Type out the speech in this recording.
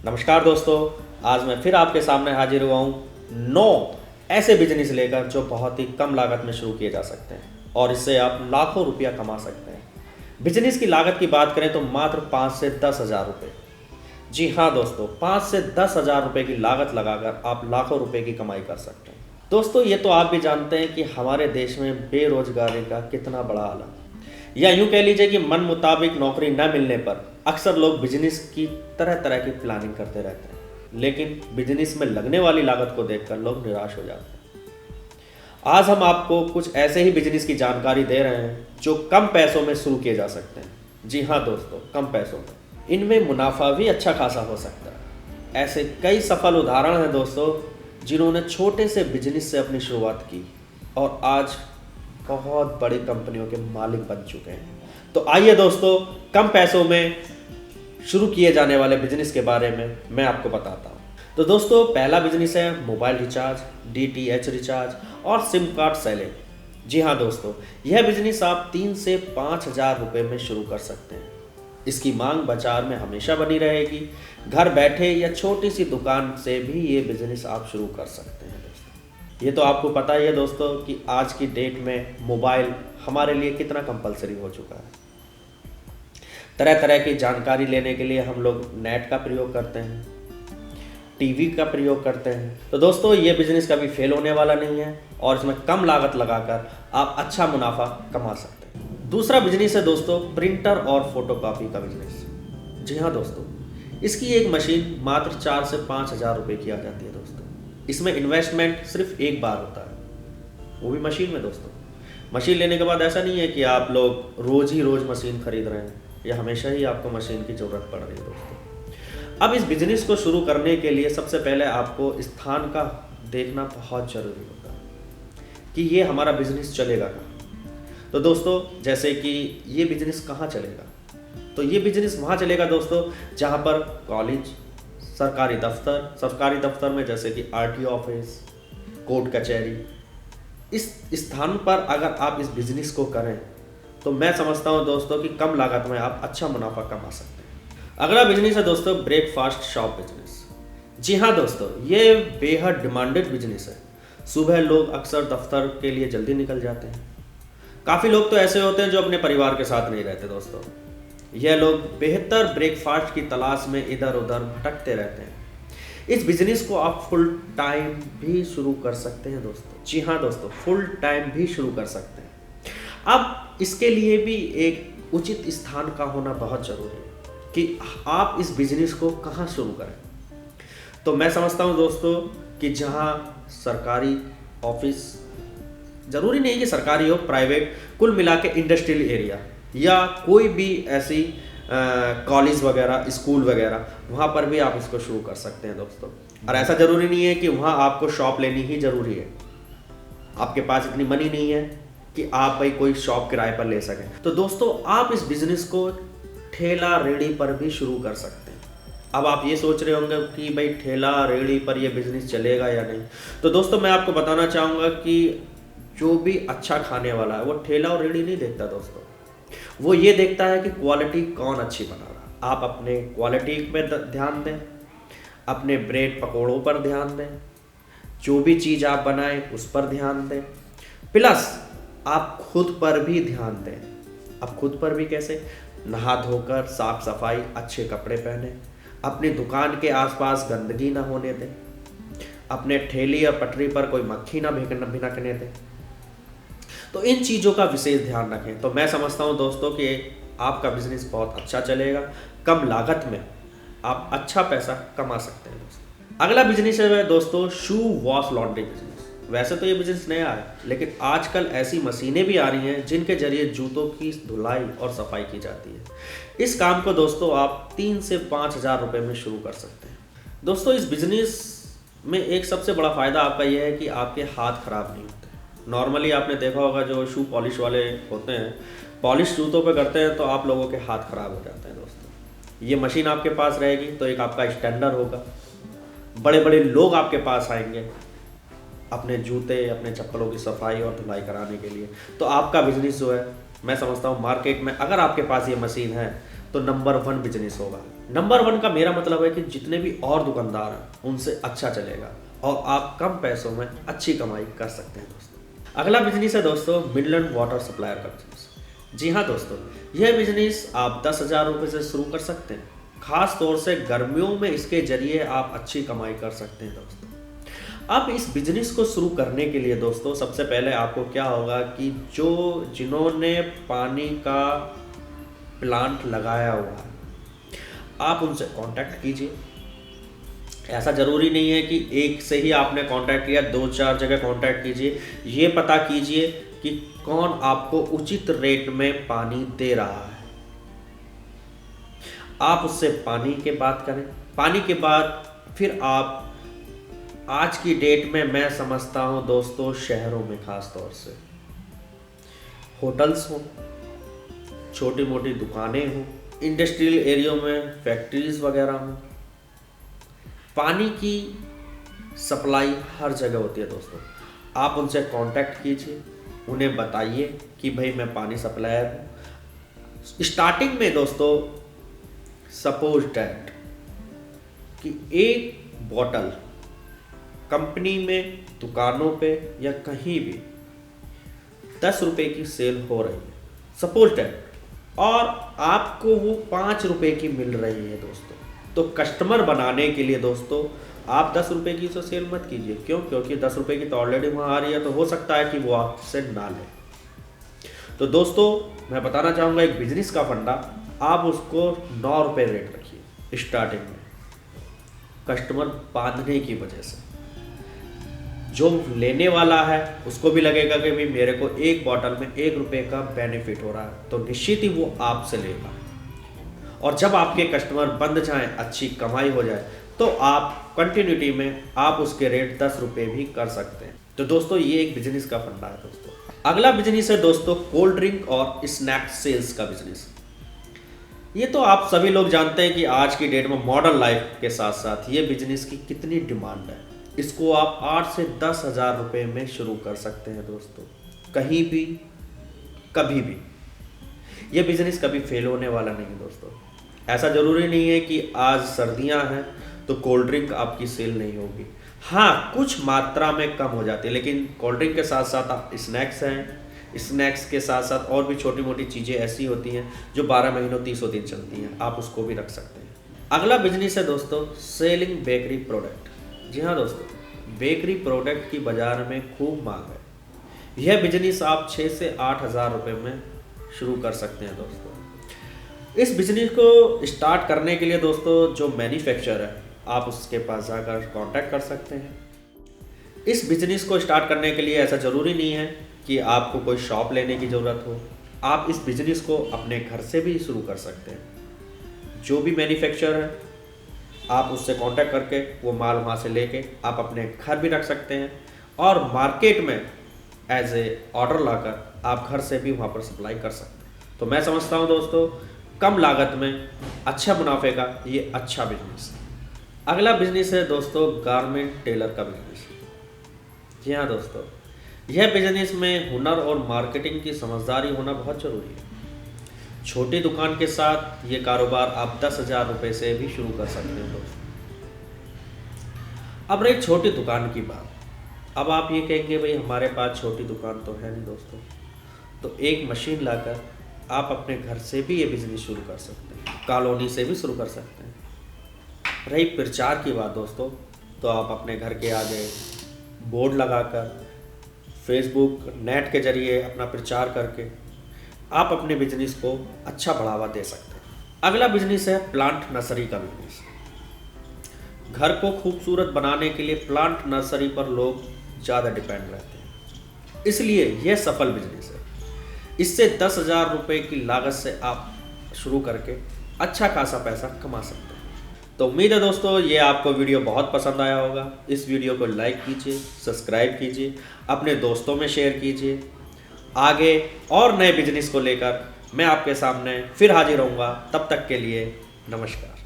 नमस्कार दोस्तों, आज मैं फिर आपके सामने हाजिर हुआ हूँ 9 ऐसे बिजनेस लेकर जो बहुत ही कम लागत में शुरू किए जा सकते हैं और इससे आप लाखों रुपया कमा सकते हैं। बिजनेस की लागत की बात करें तो मात्र 5 से 10 हज़ार रुपये। जी हाँ दोस्तों, 5 से 10 हज़ार रुपये की लागत लगाकर आप लाखों रुपए की कमाई कर सकते हैं। दोस्तों, ये तो आप भी जानते हैं कि हमारे देश में बेरोजगारी का कितना बड़ा आलम, या यूं कह लीजिए कि मन मुताबिक नौकरी न मिलने पर अक्सर लोग बिजनेस की तरह तरह की प्लानिंग करते रहते हैं, लेकिन बिजनेस में लगने वाली लागत को देखकर लोग निराश हो जाते हैं। आज हम आपको कुछ ऐसे ही बिजनेस की जानकारी दे रहे हैं जो कम पैसों में शुरू किए जा सकते हैं। जी हाँ दोस्तों, कम पैसों में इनमें मुनाफा भी अच्छा खासा हो सकता है। ऐसे कई सफल उदाहरण हैं दोस्तों, जिन्होंने छोटे से बिजनेस से अपनी शुरुआत की और आज बहुत बड़ी कंपनियों के मालिक बन चुके हैं। तो आइए दोस्तों, कम पैसों में शुरू किए जाने वाले बिजनेस के बारे में मैं आपको बताता हूँ। तो दोस्तों, पहला बिजनेस है मोबाइल रिचार्ज, DTH रिचार्ज और सिम कार्ड सेलिंग। जी हाँ दोस्तों, यह बिजनेस आप 3 से 5 हज़ार रुपये में शुरू कर सकते हैं। इसकी मांग बाजार में हमेशा बनी रहेगी। घर बैठे या छोटी सी दुकान से भी ये बिजनेस आप शुरू कर सकते हैं दोस्तों। ये तो आपको पता ही है दोस्तों कि आज की डेट में मोबाइल हमारे लिए कितना कंपलसरी हो चुका है। तरह तरह की जानकारी लेने के लिए हम लोग नेट का प्रयोग करते हैं, टीवी का प्रयोग करते हैं। तो दोस्तों, ये बिजनेस कभी फेल होने वाला नहीं है और इसमें कम लागत लगाकर आप अच्छा मुनाफा कमा सकते हैं। दूसरा बिजनेस है दोस्तों प्रिंटर और फोटोकॉपी का बिजनेस। जी हाँ दोस्तों, इसकी एक मशीन मात्र 4 से 5 हज़ार रुपये की आ जाती है दोस्तों। इसमें इन्वेस्टमेंट सिर्फ एक बार होता है, वो भी मशीन में दोस्तों। मशीन लेने के बाद ऐसा नहीं है कि आप लोग रोज ही रोज मशीन खरीद रहे हैं या हमेशा ही आपको मशीन की ज़रूरत पड़ रही है दोस्तों। अब इस बिज़नेस को शुरू करने के लिए सबसे पहले आपको स्थान का देखना बहुत ज़रूरी होता है कि ये हमारा बिज़नेस चलेगा कहाँ। तो दोस्तों, जैसे कि ये बिज़नेस कहाँ चलेगा, तो ये बिज़नेस वहाँ चलेगा दोस्तों जहाँ पर कॉलेज, सरकारी दफ्तर में जैसे कि RTO ऑफिस, कोर्ट कचहरी, इस स्थान पर अगर आप इस बिज़नेस को करें तो मैं समझता हूं दोस्तों कि कम लागत में आप अच्छा मुनाफा कमा सकते हैं। अगला बिजनेस है दोस्तों ब्रेकफास्ट शॉप बिजनेस। जी हाँ दोस्तों, ये बेहद डिमांडेड बिजनेस है। सुबह लोग अक्सर दफ्तर के लिए जल्दी निकल जाते हैं। काफ़ी लोग तो ऐसे होते हैं जो अपने परिवार के साथ नहीं रहते दोस्तों। यह लोग बेहतर ब्रेकफास्ट की तलाश में इधर उधर भटकते रहते हैं। इस बिजनेस को आप फुल टाइम भी शुरू कर सकते हैं दोस्तों। जी हाँ दोस्तों, फुल टाइम भी शुरू कर सकते हैं। अब इसके लिए भी एक उचित स्थान का होना बहुत ज़रूरी है कि आप इस बिजनेस को कहाँ शुरू करें। तो मैं समझता हूँ दोस्तों कि जहाँ सरकारी ऑफिस, ज़रूरी नहीं कि सरकारी हो, प्राइवेट, कुल मिला के इंडस्ट्रियल एरिया या कोई भी ऐसी कॉलेज वगैरह, स्कूल वगैरह, वहाँ पर भी आप इसको शुरू कर सकते हैं दोस्तों। और ऐसा ज़रूरी नहीं है कि वहाँ आपको शॉप लेनी ही ज़रूरी है। आपके पास इतनी मनी नहीं है कि आप भाई कोई शॉप किराए पर ले सकें, तो दोस्तों आप इस बिज़नेस को ठेला रेहड़ी पर भी शुरू कर सकते हैं। अब आप ये सोच रहे होंगे कि भाई ठेला रेहड़ी पर ये बिज़नेस चलेगा या नहीं। तो दोस्तों, मैं आपको बताना चाहूँगा कि जो भी अच्छा खाने वाला है वो ठेला और रेहड़ी नहीं देखता दोस्तों। वो ये देखता है कि क्वालिटी कौन अच्छी बना रहा। आप अपने क्वालिटी पर ध्यान दें, अपने ब्रेड पकौड़ों पर ध्यान दें, जो भी चीज़ आप बनाएं उस पर ध्यान दें, प्लस आप खुद पर भी ध्यान दें। अब खुद पर भी कैसे? नहा धोकर, साफ सफाई, अच्छे कपड़े पहने, अपनी दुकान के आसपास गंदगी ना होने दें, अपने ठेली और पटरी पर कोई मक्खी ना भिनकने दें। तो इन चीज़ों का विशेष ध्यान रखें। तो मैं समझता हूँ दोस्तों कि आपका बिजनेस बहुत अच्छा चलेगा। कम लागत में आप अच्छा पैसा कमा सकते हैं दोस्तों। अगला बिजनेस है दोस्तों शू वॉश लॉन्ड्री बिजनेस। वैसे तो ये बिजनेस नया है, लेकिन आजकल ऐसी मशीनें भी आ रही हैं जिनके जरिए जूतों की धुलाई और सफाई की जाती है। इस काम को दोस्तों आप 3 से 5 हज़ार रुपये में शुरू कर सकते हैं। दोस्तों, इस बिजनेस में एक सबसे बड़ा फ़ायदा आपका यह है कि आपके हाथ खराब नहीं होते। नॉर्मली आपने देखा होगा जो शू पॉलिश वाले होते हैं, पॉलिश जूतों पे करते हैं तो आप लोगों के हाथ खराब हो जाते हैं दोस्तों। ये मशीन आपके पास रहेगी तो एक आपका स्टैंडर्ड होगा, बड़े बड़े लोग आपके पास आएंगे अपने जूते, अपने चप्पलों की सफाई और धुलाई कराने के लिए। तो आपका बिजनेस जो है, मैं समझता हूँ मार्केट में अगर आपके पास ये मशीन है तो नंबर 1 बिजनेस होगा। नंबर 1 का मेरा मतलब है कि जितने भी और दुकानदार हैं उनसे अच्छा चलेगा और आप कम पैसों में अच्छी कमाई कर सकते हैं दोस्तों। अगला बिजनेस है दोस्तों मिनरल वाटर सप्लायर का बिजनेस। जी हाँ दोस्तों, यह बिजनेस आप 10,000 रुपये से शुरू कर सकते हैं। खास तौर से गर्मियों में इसके जरिए आप अच्छी कमाई कर सकते हैं दोस्तों। अब इस बिजनेस को शुरू करने के लिए दोस्तों सबसे पहले आपको क्या होगा कि जिन्होंने पानी का प्लांट लगाया हुआ है आप उनसे कांटेक्ट कीजिए। ऐसा ज़रूरी नहीं है कि एक से ही आपने कांटेक्ट किया, 2-4 जगह कांटेक्ट कीजिए। ये पता कीजिए कि कौन आपको उचित रेट में पानी दे रहा है। आप उससे पानी के बात करें। पानी के बाद फिर आप आज की डेट में मैं समझता हूं दोस्तों शहरों में खास तौर से होटल्स हों, छोटी मोटी दुकानें हों, इंडस्ट्रियल एरियो में फैक्ट्रीज वगैरह हों, पानी की सप्लाई हर जगह होती है दोस्तों। आप उनसे कांटेक्ट कीजिए, उन्हें बताइए कि भाई मैं पानी सप्लायर हूँ। स्टार्टिंग में दोस्तों सपोज डैट कि एक बॉटल कंपनी में, दुकानों पे या कहीं भी 10 रुपये की सेल हो रही है, सपोज डैट, और आपको वो 5 रुपये की मिल रही है दोस्तों। तो कस्टमर बनाने के लिए दोस्तों आप 10 रुपये की तो सेल मत कीजिए। क्यों? क्योंकि 10 रुपये की तो ऑलरेडी वहाँ आ रही है, तो हो सकता है कि वो आपसे ना ले। तो दोस्तों मैं बताना चाहूँगा एक बिजनेस का फंडा, आप उसको 9 रुपये रेट रखिए स्टार्टिंग में, कस्टमर बांधने की वजह से। जो लेने वाला है उसको भी लगेगा कि भाई मेरे को एक बॉटल में 1 रुपये का बेनिफिट हो रहा है, तो निश्चित ही वो आपसे लेगा। और जब आपके कस्टमर बंध जाएं, अच्छी कमाई हो जाए, तो आप कंटिन्यूटी में आप उसके रेट 10 रुपये भी कर सकते हैं। तो दोस्तों ये एक बिजनेस का फंडा है दोस्तों। अगला बिजनेस है दोस्तों कोल्ड ड्रिंक और स्नैक सेल्स का बिजनेस। ये तो आप सभी लोग जानते हैं कि आज की डेट में मॉडर्न लाइफ के साथ साथ ये बिजनेस की कितनी डिमांड है। इसको आप 8 से 10 हज़ार रुपये में शुरू कर सकते हैं दोस्तों, कहीं भी कभी भी। ये बिजनेस कभी फेल होने वाला नहीं है दोस्तों। ऐसा ज़रूरी नहीं है कि आज सर्दियां हैं तो कोल्ड ड्रिंक आपकी सेल नहीं होगी। हाँ, कुछ मात्रा में कम हो जाती है, लेकिन कोल्ड ड्रिंक के साथ साथ आप स्नैक्स हैं, स्नैक्स के साथ साथ और भी छोटी मोटी चीज़ें ऐसी होती हैं जो 12 महीनों 30 दिन चलती हैं, आप उसको भी रख सकते हैं। अगला बिजनेस है दोस्तों सेलिंग बेकरी प्रोडक्ट। जी हाँ दोस्तों, बेकरी प्रोडक्ट की बाज़ार में खूब मांग है। यह बिजनेस आप 6 से 8 हज़ार रुपये में शुरू कर सकते हैं दोस्तों। इस बिजनेस को स्टार्ट करने के लिए दोस्तों जो मैन्युफैक्चरर है आप उसके पास जाकर कांटेक्ट कर सकते हैं। इस बिजनेस को स्टार्ट करने के लिए ऐसा ज़रूरी नहीं है कि आपको कोई शॉप लेने की ज़रूरत हो। आप इस बिजनेस को अपने घर से भी शुरू कर सकते हैं। जो भी मैन्युफैक्चरर है आप उससे कांटेक्ट करके वो माल वहाँ से लेके आप अपने घर भी रख सकते हैं और मार्केट में एज ए ऑर्डर लाकर आप घर से भी वहाँ पर सप्लाई कर सकते हैं। तो मैं समझता हूँ दोस्तों कम लागत में अच्छा मुनाफे का ये अच्छा बिजनेस है। अगला बिजनेस है दोस्तों गारमेंट टेलर का बिजनेस। जी हाँ दोस्तों, यह बिजनेस में हुनर और मार्केटिंग की समझदारी होना बहुत ज़रूरी है। छोटी दुकान के साथ ये कारोबार आप 10,000 रुपये से भी शुरू कर सकते हैं दोस्तों। अब रही छोटी दुकान की बात। अब आप ये कहेंगे भाई हमारे पास छोटी दुकान तो है नहीं दोस्तों, तो एक मशीन लाकर आप अपने घर से भी ये बिजनेस शुरू कर सकते हैं, कॉलोनी से भी शुरू कर सकते हैं। रही प्रचार की बात दोस्तों, तो आप अपने घर के आगे बोर्ड लगाकर फेसबुक नेट के जरिए अपना प्रचार करके आप अपने बिजनेस को अच्छा बढ़ावा दे सकते हैं। अगला बिजनेस है प्लांट नर्सरी का बिजनेस। घर को खूबसूरत बनाने के लिए प्लांट नर्सरी पर लोग ज़्यादा डिपेंड रहते हैं, इसलिए यह सफल बिजनेस है। इससे 10,000 रुपये की लागत से आप शुरू करके अच्छा खासा पैसा कमा सकते हैं। तो उम्मीद है दोस्तों ये आपको वीडियो बहुत पसंद आया होगा। इस वीडियो को लाइक कीजिए, सब्सक्राइब कीजिए, अपने दोस्तों में शेयर कीजिए। आगे और नए बिजनेस को लेकर मैं आपके सामने फिर हाजिर होऊंगा। तब तक के लिए नमस्कार।